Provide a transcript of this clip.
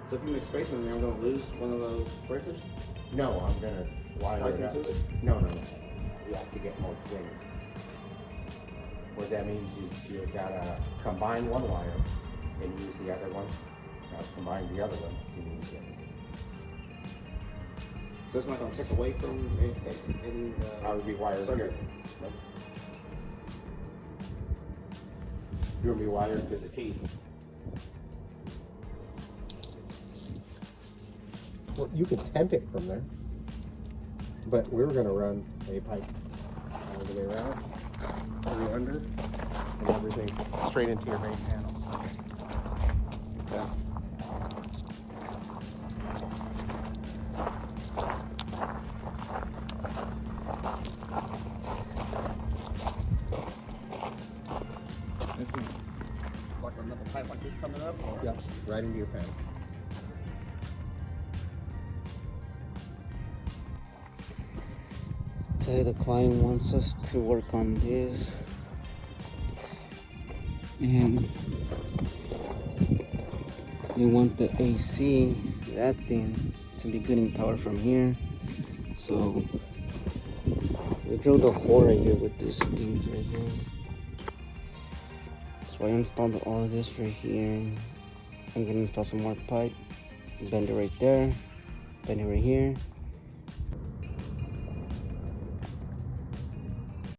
So if you make space in there, I'm going to lose one of those breakers? No, I'm going to wire Splice it up. into it? No. You have to get more twins. What that means is you've got to combine one wire and use the other one. Now combine the other one and use the other one. So it's not going to take away from any I would be wired circuit? here. Nope. You'll be wired to the T. Well, you could temp it from there, but we're going to run a pipe all the way around, through under, and everything straight into your main panel. Yeah. Like another pipe like this coming up? Or? Yep, right into your panel. Okay, the client wants us to work on this, and they want the AC, that thing, to be getting power from here. So we drilled a hole right here with these things right here. So I installed all of this right here. I'm gonna install some more pipe, bend it right there, bend it right here.